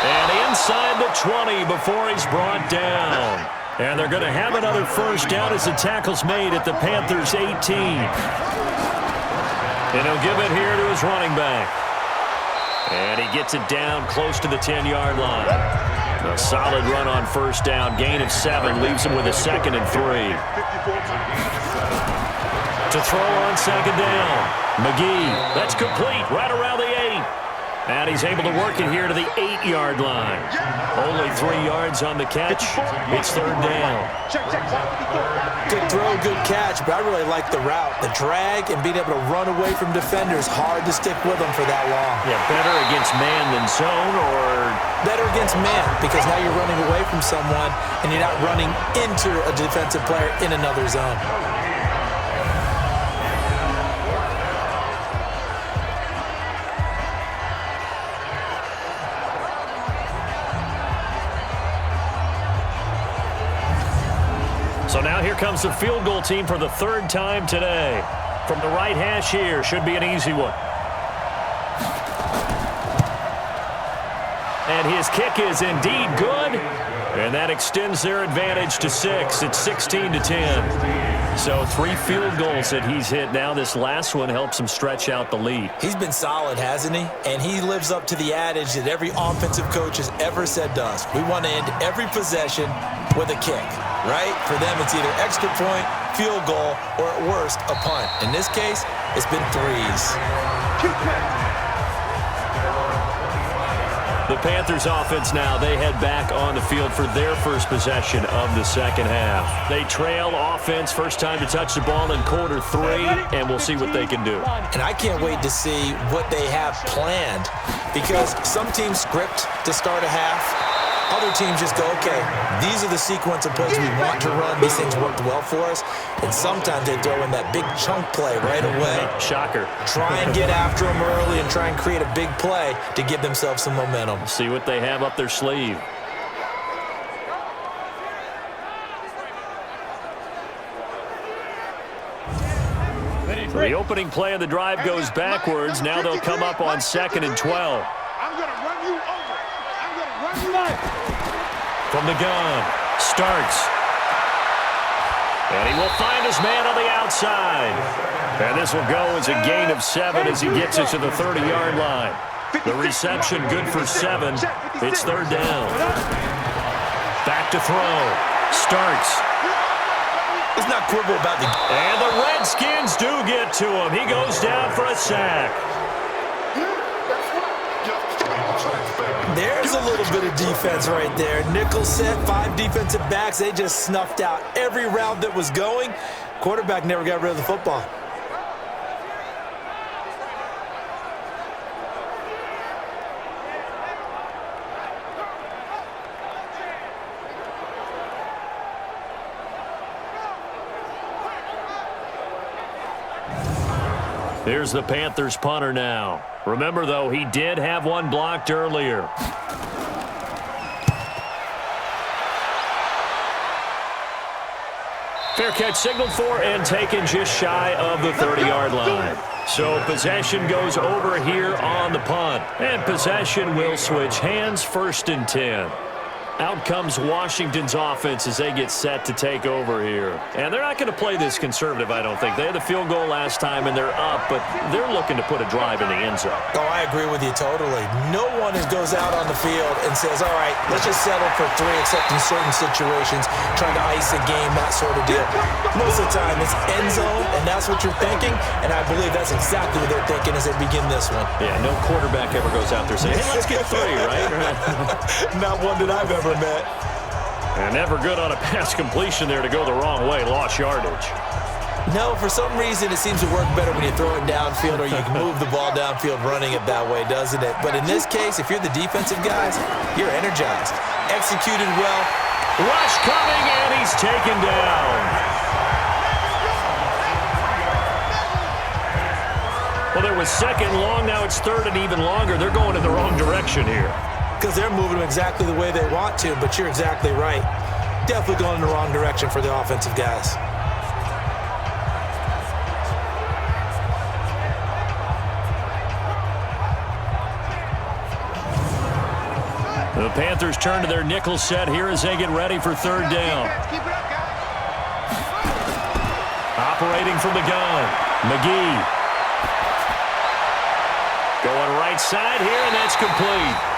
Speaker 1: And inside the 20 before he's brought down. And they're going to have another first down as the tackle's made at the Panthers' 18. And he'll give it here to his running back. And he gets it down close to the 10-yard line. A solid run on first down. Gain of 7 leaves him with a 2nd and 3. To throw on 2nd down. McGee, that's complete right around the 8. And he's able to work it here to the 8-yard line. Only 3 yards on the catch. It's 3rd down.
Speaker 2: Good throw, good catch, but I really like the route. The drag and being able to run away from defenders, hard to stick with them for that long.
Speaker 1: Yeah, better against man than zone, or?
Speaker 2: Better against man, because now you're running away from someone and you're not running into a defensive player in another zone.
Speaker 1: So now here comes the field goal team for the 3rd time today. From the right hash here, should be an easy one. And his kick is indeed good. And that extends their advantage to 6. It's 16-10. So 3 field goals that he's hit now. This last one helps him stretch out the lead.
Speaker 2: He's been solid, hasn't he? And he lives up to the adage that every offensive coach has ever said to us. We want to end every possession with a kick, right? For them, it's either extra point, field goal, or at worst, a punt. In this case, it's been 3s.
Speaker 1: The Panthers offense now, they head back on the field for their first possession of the 2nd half. They trail offense, first time to touch the ball in quarter 3, and we'll see what they can do.
Speaker 2: And I can't wait to see what they have planned, because some teams script to start a half. Other teams just go, okay, these are the sequence of plays we want to run. These things worked well for us. And sometimes they throw in that big chunk play right away.
Speaker 1: Shocker.
Speaker 2: Try and get after them early and try and create a big play to give themselves some momentum.
Speaker 1: See what they have up their sleeve. The opening play of the drive goes backwards. Now they'll come up on 2nd and 12.
Speaker 5: I'm going to run you over. I'm going to run you over.
Speaker 1: From the gun, starts. And he will find his man on the outside. And this will go as a gain of 7 as he gets it to the 30-yard line. The reception good for 7. It's 3rd down. Back to throw. Starts.
Speaker 2: Let's not quibble about the...
Speaker 1: And the Redskins do get to him. He goes down for a sack.
Speaker 2: There's a little bit of defense right there. Nickel set, 5 defensive backs. They just snuffed out every route that was going. Quarterback never got rid of the football.
Speaker 1: Here's the Panthers punter now. Remember, though, he did have one blocked earlier. Fair catch signaled for and taken just shy of the 30-yard line. So possession goes over here on the punt. And possession will switch hands, 1st and 10. Out comes Washington's offense as they get set to take over here. And they're not going to play this conservative, I don't think. They had the field goal last time, and they're up, but they're looking to put a drive in the end zone.
Speaker 2: Oh, I agree with you totally. No one goes out on the field and says, all right, let's just settle for 3, except in certain situations, trying to ice a game, that sort of deal. Most of the time, it's end zone, and that's what you're thinking, and I believe that's exactly what they're thinking as they begin this one.
Speaker 1: Yeah, no quarterback ever goes out there saying, hey, let's get 3, right?
Speaker 2: Not one that I've ever met.
Speaker 1: And never good on a pass completion there to go the wrong way. Lost yardage.
Speaker 2: No, for some reason it seems to work better when you throw it downfield or you can move the ball downfield running it that way, doesn't it? But in this case, if you're the defensive guys, you're energized. Executed well.
Speaker 1: Rush coming, and he's taken down. Well, there was 2nd long. Now it's 3rd and even longer. They're going in the wrong direction here.
Speaker 2: Because they're moving them exactly the way they want to, but you're exactly right. Definitely going in the wrong direction for the offensive guys.
Speaker 1: The Panthers turn to their nickel set here as they get ready for 3rd down.
Speaker 5: Keep it up, guys.
Speaker 1: Operating from the gun, McGee. Going right side here, and that's complete.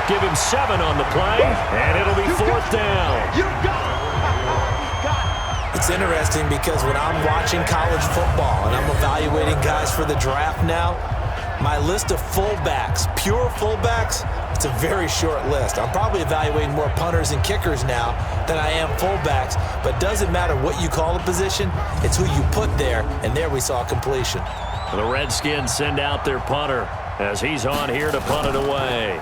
Speaker 1: Give him 7 on the play, and it'll be 4th down.
Speaker 5: You got it.
Speaker 2: It's interesting because when I'm watching college football and I'm evaluating guys for the draft now, my list of fullbacks, pure fullbacks, it's a very short list. I'm probably evaluating more punters and kickers now than I am fullbacks, but it doesn't matter what you call the position, it's who you put there, and there we saw completion.
Speaker 1: The Redskins send out their punter as he's on here to punt it away.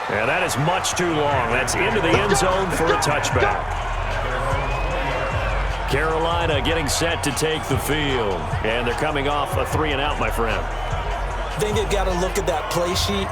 Speaker 1: And that is much too long. That's into the end zone for a touchback. Carolina getting set to take the field. And they're coming off a 3-and-out, my friend.
Speaker 2: I think they've got to look at that play sheet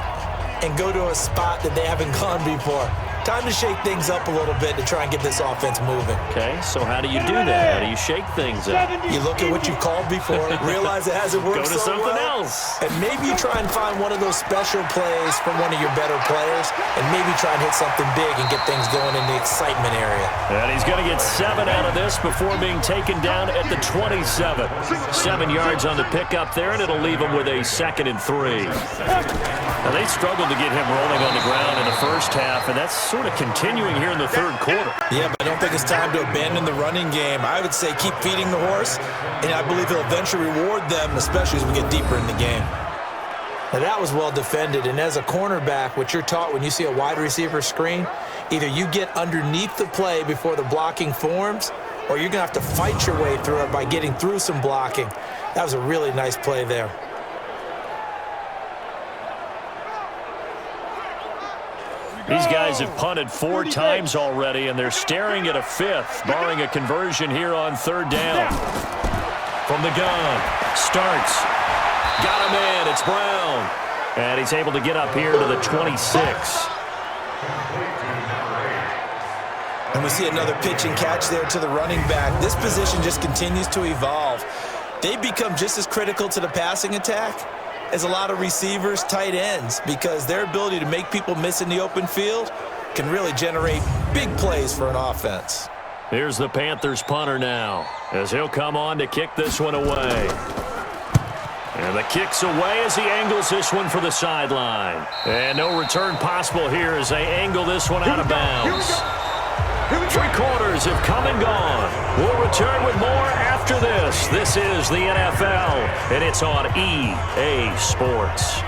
Speaker 2: and go to a spot that they haven't gone before. Time to shake things up a little bit to try and get this offense moving.
Speaker 1: Okay, so how do you do that? How do you shake things up?
Speaker 2: You look at what you've called before, realize it hasn't worked
Speaker 1: Go to
Speaker 2: so
Speaker 1: something
Speaker 2: well,
Speaker 1: else.
Speaker 2: and maybe you try and find one of those special plays from one of your better players, and maybe try and hit something big and get things going in the excitement area.
Speaker 1: And he's going to get 7 out of this before being taken down at the 27. 7 yards on the pickup there, and it'll leave him with a 2nd and 3. Now, they struggled to get him rolling on the ground in the first half, and that's sort of continuing here in the 3rd quarter.
Speaker 2: Yeah, but I don't think it's time to abandon the running game. I would say keep feeding the horse, and I believe he'll eventually reward them, especially as we get deeper in the game. Now, that was well defended, and as a cornerback, what you're taught when you see a wide receiver screen, either you get underneath the play before the blocking forms, or you're going to have to fight your way through it by getting through some blocking. That was a really nice play there.
Speaker 1: These guys have punted 4 times already, and they're staring at a 5th, barring a conversion here on 3rd down. From the gun, starts. Got him in, it's Brown. And he's able to get up here to the 26.
Speaker 2: And we see another pitch and catch there to the running back. This position just continues to evolve. They become just as critical to the passing attack as a lot of receivers, tight ends, because their ability to make people miss in the open field can really generate big plays for an offense.
Speaker 1: Here's the Panthers punter now, as he'll come on to kick this one away. And the kick's away as he angles this one for the sideline. And no return possible here as they angle this one out of bounds. 3 quarters have come and gone. We'll return with more after this. This is the NFL, and it's on EA Sports.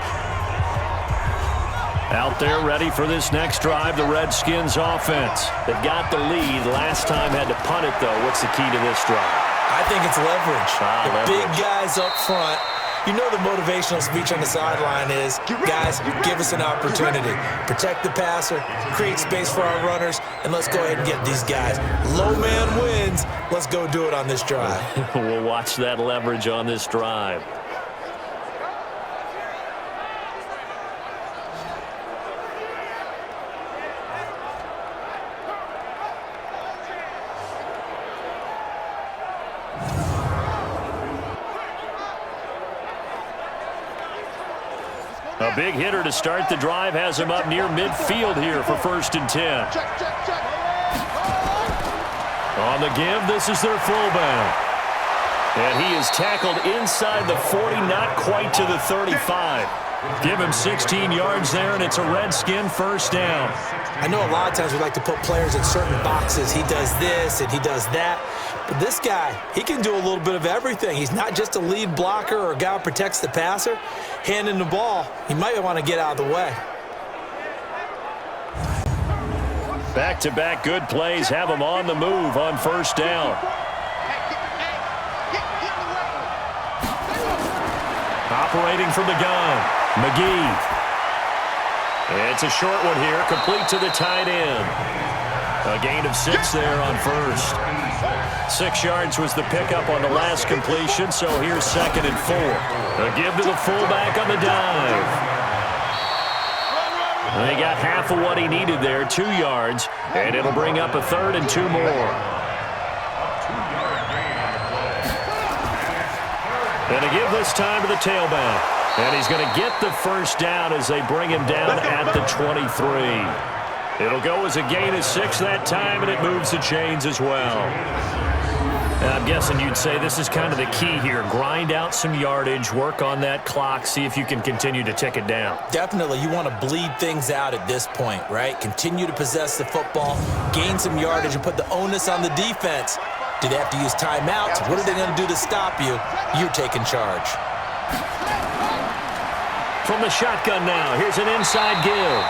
Speaker 1: Out there ready for this next drive, the Redskins offense. They've got the lead. Last time had to punt it, though. What's the key to this drive?
Speaker 2: I think it's leverage.
Speaker 1: Leverage.
Speaker 2: Big guys up front. You know the motivational speech on the sideline is, guys, give us an opportunity. Protect the passer, create space for our runners, and let's go ahead and get these guys. Low man wins. Let's go do it on this drive.
Speaker 1: We'll watch that leverage on this drive. A big hitter to start the drive has him up near midfield here for 1st and 10.
Speaker 5: Check.
Speaker 1: On the give, this is their fullback. And he is tackled inside the 40, not quite to the 35. Give him 16 yards there, and it's a Redskin 1st down.
Speaker 2: I know a lot of times we like to put players in certain boxes. He does this and he does that. But this guy, he can do a little bit of everything. He's not just a lead blocker or a guy who protects the passer. Handing the ball, he might want to get out of the way.
Speaker 1: Back-to-back good plays have him on the move on 1st down. Operating from the gun, McGee. It's a short one here, complete to the tight end. A gain of 6 there on 1st. 6 yards was the pickup on the last completion, so here's 2nd and 4. A give to the fullback on the dive. And he got half of what he needed there, 2 yards, and it'll bring up a 3rd and 2 more. And a give this time to the tailback. And he's going to get the 1st down as they bring him down at the 23. It'll go as a gain of 6 that time, and it moves the chains as well. And I'm guessing you'd say this is kind of the key here. Grind out some yardage, work on that clock, see if you can continue to tick it down.
Speaker 2: Definitely, you want to bleed things out at this point, right? Continue to possess the football, gain some yardage, and put the onus on the defense. Do they have to use timeouts? What are they going to do to stop you? You're taking charge.
Speaker 1: From the shotgun now, here's an inside give.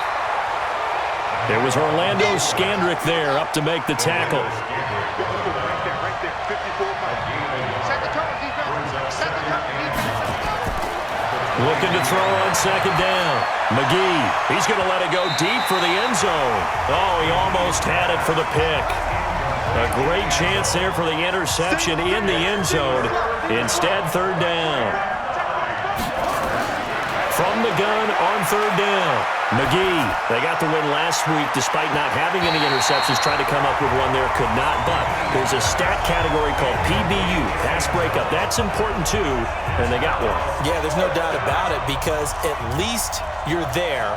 Speaker 1: There was Orlando Scandrick there up to make the tackle. Looking to throw on 2nd down. McGee, he's going to let it go deep for the end zone. Oh, he almost had it for the pick. A great chance there for the interception in the end zone. Instead, 3rd down. From the gun on 3rd down. McGee, they got the win last week despite not having any interceptions. Tried to come up with one there, could not. But there's a stat category called PBU, pass breakup. That's important too, and they got one.
Speaker 2: Yeah, there's no doubt about it because at least you're there,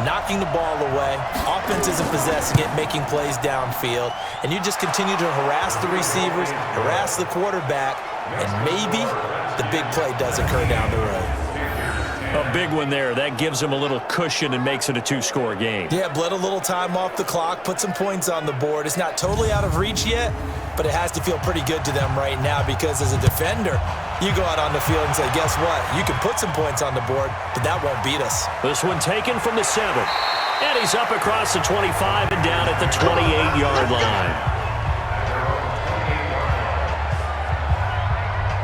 Speaker 2: knocking the ball away. Offense isn't possessing it, making plays downfield. And you just continue to harass the receivers, harass the quarterback, and maybe the big play does occur down the road.
Speaker 1: A big one there. That gives them a little cushion and makes it a 2-score game.
Speaker 2: Yeah, bled a little time off the clock, put some points on the board. It's not totally out of reach yet, but it has to feel pretty good to them right now because as a defender, you go out on the field and say, guess what? You can put some points on the board, but that won't beat us.
Speaker 1: This one taken from the 7. And he's up across the 25 and down at the 28-yard line.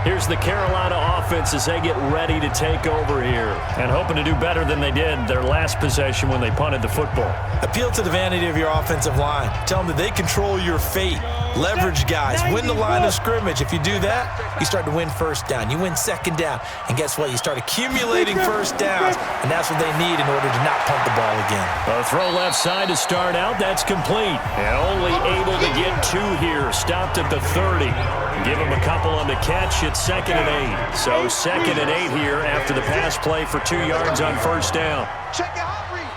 Speaker 1: Here's the Carolina offense as they get ready to take over here and hoping to do better than they did their last possession when they punted the football.
Speaker 2: Appeal to the vanity of your offensive line. Tell them that they control your fate. Leverage guys. Win the line of scrimmage. If you do that, you start to win 1st down. You win 2nd down. And guess what? You start accumulating 1st downs, and that's what they need in order to not punt the ball again.
Speaker 1: A throw left side to start out. That's complete. And only able to get 2 here. Stopped at the 30. Give him a couple on the catch. It's 2nd and 8. So 2nd and 8 here after the pass play for 2 yards on 1st down.
Speaker 5: Check it out, Reed.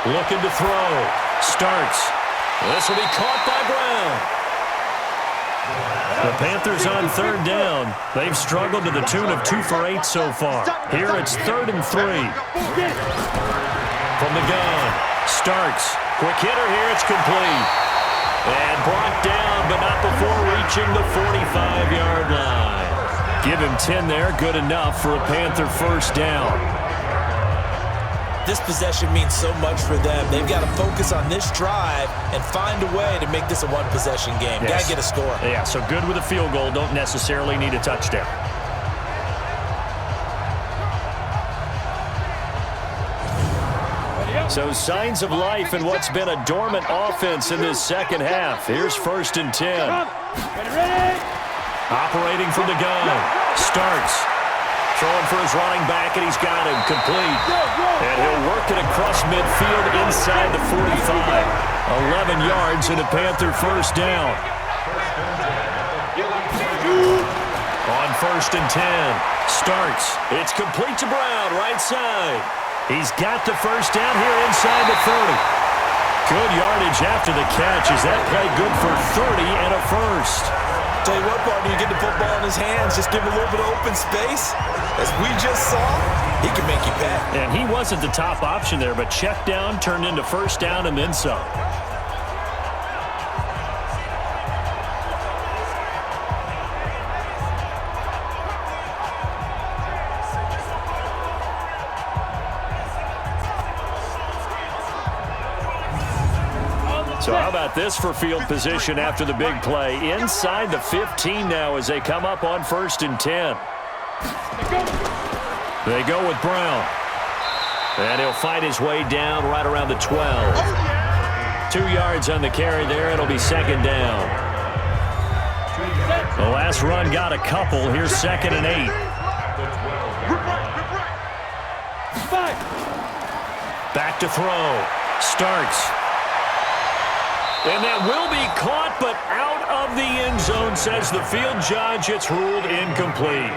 Speaker 1: Looking to throw. Starts. This will be caught by Brown. The Panthers on 3rd down. They've struggled to the tune of 2 for 8 so far. Here it's 3rd and 3. From the gun. Starts. Quick hitter here. It's complete. And brought down, but not before reaching the 45-yard line. Give him 10 there. Good enough for a Panther 1st down.
Speaker 2: This possession means so much for them. They've got to focus on this drive and find a way to make this a 1-possession game.
Speaker 1: Yes.
Speaker 2: Got to get a score.
Speaker 1: Yeah, so good with a field goal. Don't necessarily need a touchdown. So signs of life in what's been a dormant offense in this second half. Here's 1st and 10. Operating from the gun. Starts. Throwing for his running back, and he's got him complete. And he'll work it across midfield inside the 45. 11 yards and a Panther first down. On 1st and 10. Starts. It's complete to Brown, right side. He's got the first down here inside the 30. Good yardage after the catch. Is that play good for 30 and a first?
Speaker 2: Tell you what, partner, you get the football in his hands, just give him a little bit of open space. As we just saw, he can make you pay.
Speaker 1: And he wasn't the top option there, but check down turned into first down and then some. So how about this for field position after the big play? Inside the 15 now as they come up on 1st and 10. They go with Brown. And he'll fight his way down right around the 12. 2 yards on the carry there. It'll be 2nd down. The last run got a couple. Here's 2nd and 8. Back to throw. Starts. And that will be caught, but out of the end zone, says the field judge. It's ruled incomplete.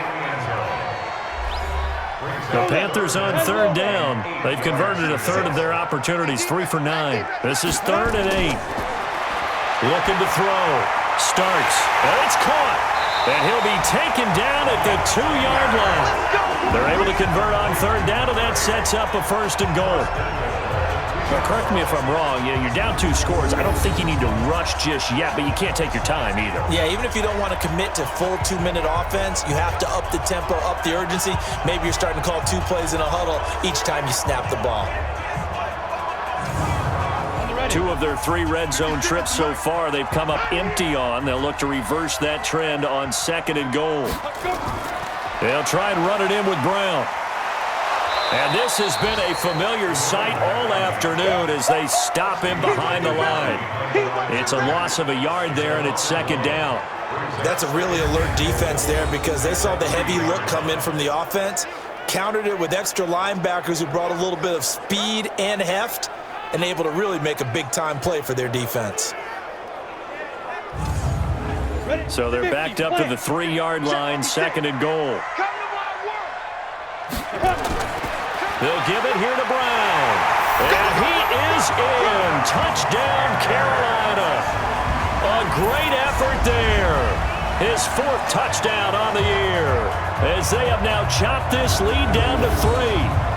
Speaker 1: The Panthers on 3rd down. They've converted a third of their opportunities, 3 for 9. This is 3rd and 8. Looking to throw. Starts. And it's caught. And he'll be taken down at the 2-yard line. They're able to convert on 3rd down, and that sets up a 1st and goal. Now, correct me if I'm wrong. You're down 2 scores. I don't think you need to rush just yet, but you can't take your time either.
Speaker 2: Yeah, even if you don't want to commit to full 2-minute offense, you have to up the tempo, up the urgency. Maybe you're starting to call 2 plays in a huddle each time you snap the ball.
Speaker 1: 2 of their 3 red zone trips so far, they've come up empty on. They'll look to reverse that trend on 2nd and goal. They'll try and run it in with Brown. And this has been a familiar sight all afternoon as they stop him behind the line. It's a loss of a yard there, and it's 2nd down.
Speaker 2: That's a really alert defense there because they saw the heavy look come in from the offense, countered it with extra linebackers who brought a little bit of speed and heft, and able to really make a big-time play for their defense.
Speaker 1: So they're backed up to the 3-yard line, 2nd and goal. They'll give it here to Brown. And he is in. Touchdown, Carolina. A great effort there. His 4th touchdown on the year as they have now chopped this lead down to 3.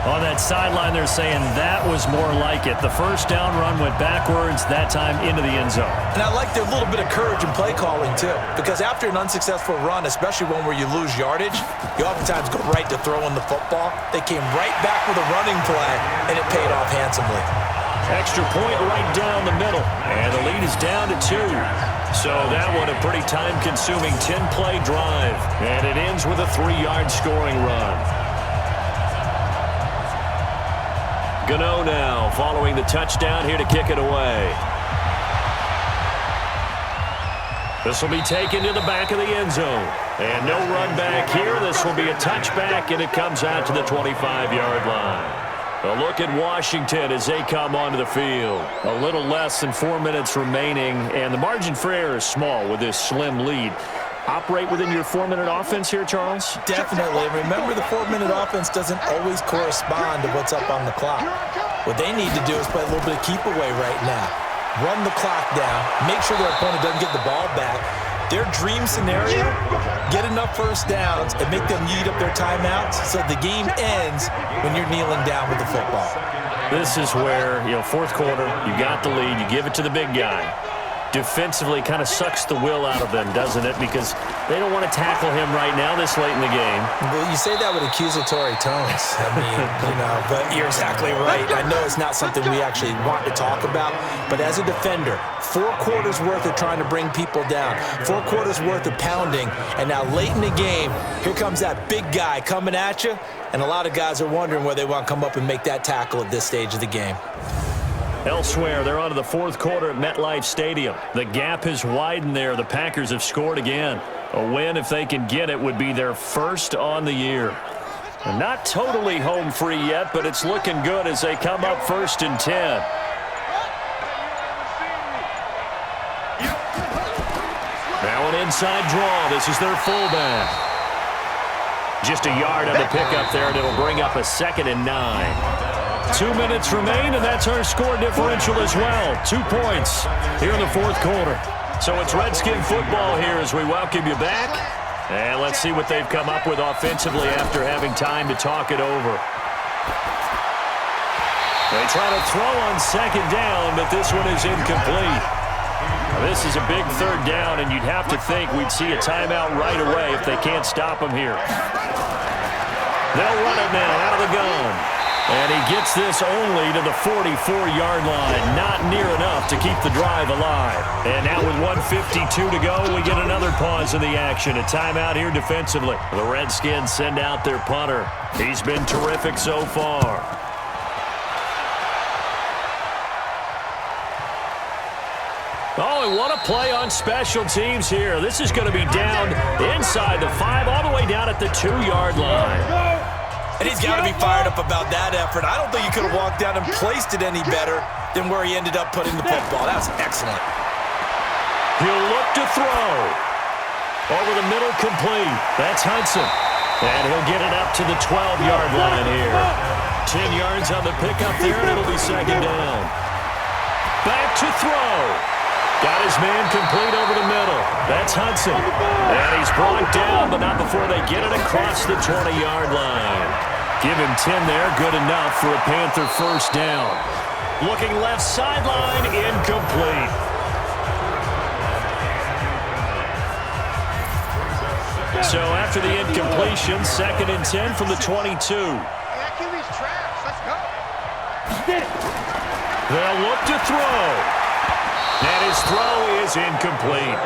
Speaker 4: On that sideline, they're saying that was more like it. The first down run went backwards, that time into the end zone.
Speaker 2: And I like their little bit of courage in play calling, too, because after an unsuccessful run, especially one where you lose yardage, you oftentimes go right to throwing the football. They came right back with a running play, and it paid off handsomely.
Speaker 1: Extra point right down the middle, and the lead is down to 2. So that one a pretty time-consuming 10-play drive, and it ends with a 3-yard scoring run. Gano now following the touchdown here to kick it away. This will be taken to the back of the end zone. And no run back here. This will be a touchback, and it comes out to the 25-yard line. A look at Washington as they come onto the field. A little less than 4 minutes remaining, and the margin for error is small with this slim lead. Operate within your 4-minute offense here, Charles?
Speaker 2: Definitely. Remember, the 4-minute offense doesn't always correspond to what's up on the clock. What they need to do is play a little bit of keep away right now. Run the clock down. Make sure their opponent doesn't get the ball back. Their dream scenario, get enough first downs and make them eat up their timeouts so the game ends when you're kneeling down with the football.
Speaker 1: This is where, 4th quarter, you got the lead, you give it to the big guy. defensively kind of sucks the will out of them, doesn't it? Because they don't want to tackle him right now this late in the game.
Speaker 2: Well, you say that with accusatory tones. I mean, but you're exactly right. I know it's not something we actually want to talk about, but as a defender, 4 quarters worth of trying to bring people down, 4 quarters worth of pounding, and now late in the game, here comes that big guy coming at you, and a lot of guys are wondering whether they want to come up and make that tackle at this stage of the game.
Speaker 1: Elsewhere, they're on to the 4th quarter at MetLife Stadium. The gap has widened there. The Packers have scored again. A win, if they can get it, would be their first on the year. They're not totally home free yet, but it's looking good as they come up 1st and 10. Now an inside draw. This is their fullback. Just a yard on the pickup there, and it'll bring up a 2nd and 9. 2 minutes remain, and that's our score differential as well. 2 points here in the 4th quarter. So it's Redskin football here as we welcome you back. And let's see what they've come up with offensively after having time to talk it over. They try to throw on 2nd down, but this one is incomplete. Now, this is a big 3rd down, and you'd have to think we'd see a timeout right away if they can't stop them here. They'll run it now out of the gun. And he gets this only to the 44-yard line. Not near enough to keep the drive alive. And now with 1:52 to go, we get another pause in the action. A timeout here defensively. The Redskins send out their punter. He's been terrific so far. Oh, and what a play on special teams here. This is going to be down inside the 5, all the way down at the 2-yard line.
Speaker 2: And he's got to be fired up about that effort. I don't think he could have walked down and placed it any better than where he ended up putting the football. That was excellent.
Speaker 1: He'll look to throw. Over the middle, complete. That's Hudson. And he'll get it up to the 12-yard line here. 10 yards on the pickup there, and it'll be 2nd down. Back to throw. Got his man complete over the middle. That's Hudson. And he's brought down, but not before they get it across the 20-yard line. Give him 10 there, good enough for a Panther 1st down. Looking left sideline, incomplete. So after the incompletion, 2nd and 10 from the 22.
Speaker 5: That QB's trash. Let's go.
Speaker 1: They'll look to throw. And his throw is incomplete.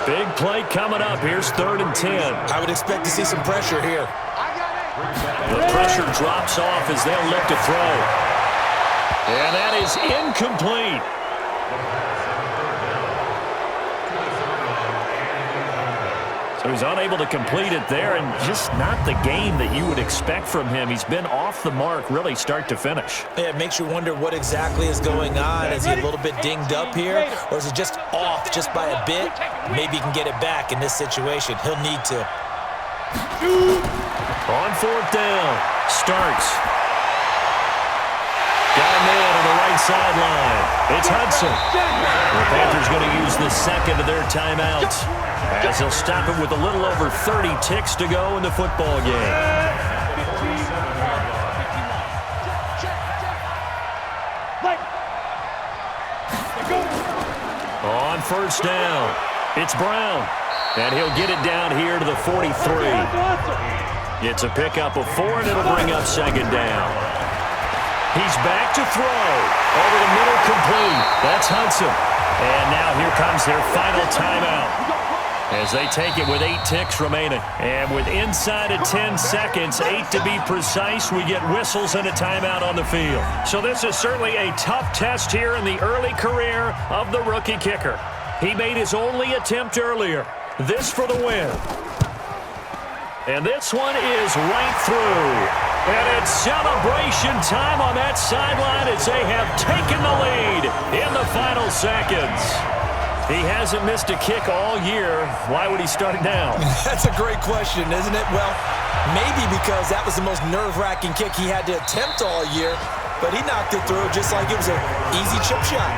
Speaker 1: Big play coming up. Here's 3rd and 10.
Speaker 2: I would expect to see some pressure here.
Speaker 1: The pressure drops off as they'll look to throw. And that is incomplete. So he's unable to complete it there, and just not the game that you would expect from him. He's been off the mark really start to finish.
Speaker 2: Yeah, it makes you wonder what exactly is going on. Is he a little bit dinged up here, or is it just off just by a bit? Maybe he can get it back in this situation. He'll need to.
Speaker 1: On 4th down, Starks. Got a man on the right sideline. It's Hudson. The Panthers going to use the 2nd of their timeouts, as they'll stop it with a little over 30 ticks to go in the football game. On 1st down, it's Brown. And he'll get it down here to the 43. It's a pickup of 4, and it'll bring up 2nd down. He's back to throw. Over the middle, complete. That's Hudson. And now here comes their final timeout, as they take it with 8 ticks remaining. And with inside of 10 seconds, 8 to be precise, we get whistles and a timeout on the field. So this is certainly a tough test here in the early career of the rookie kicker. He made his only attempt earlier. This for the win. And this one is right through. And it's celebration time on that sideline as they have taken the lead in the final seconds. He hasn't missed a kick all year. Why would he start now?
Speaker 2: That's a great question, isn't it? Well, maybe because that was the most nerve-wracking kick he had to attempt all year, but he knocked it through just like it was an easy chip shot.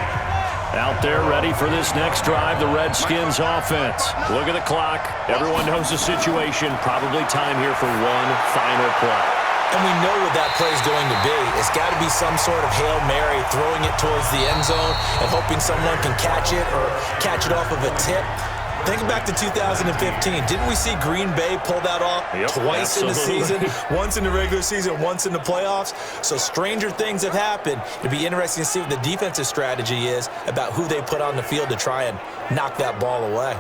Speaker 1: Out there ready for this next drive, the Redskins offense. Look at the clock. Everyone knows the situation. Probably time here for one final play.
Speaker 2: And we know what that play is going to be. It's got to be some sort of Hail Mary, throwing it towards the end zone and hoping someone can catch it or catch it off of a tip. Think back to 2015. Didn't we see Green Bay pull that off twice in the season? Once in the regular season, once in the playoffs. So stranger things have happened. It'd be interesting to see what the defensive strategy is about who they put on the field to try and knock that ball away.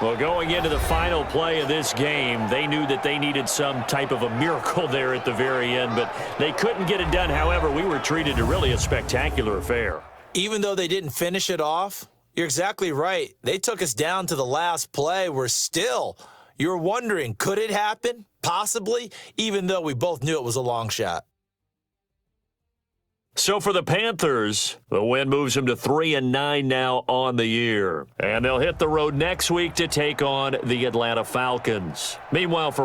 Speaker 1: Well, going into the final play of this game, they knew that they needed some type of a miracle there at the very end, but they couldn't get it done. However, we were treated to really a spectacular affair.
Speaker 2: Even though they didn't finish it off, you're exactly right. They took us down to the last play. You're wondering, could it happen? Possibly, even though we both knew it was a long shot.
Speaker 1: So for the Panthers, the win moves them to 3-9 now on the year. And they'll hit the road next week to take on the Atlanta Falcons. Meanwhile, for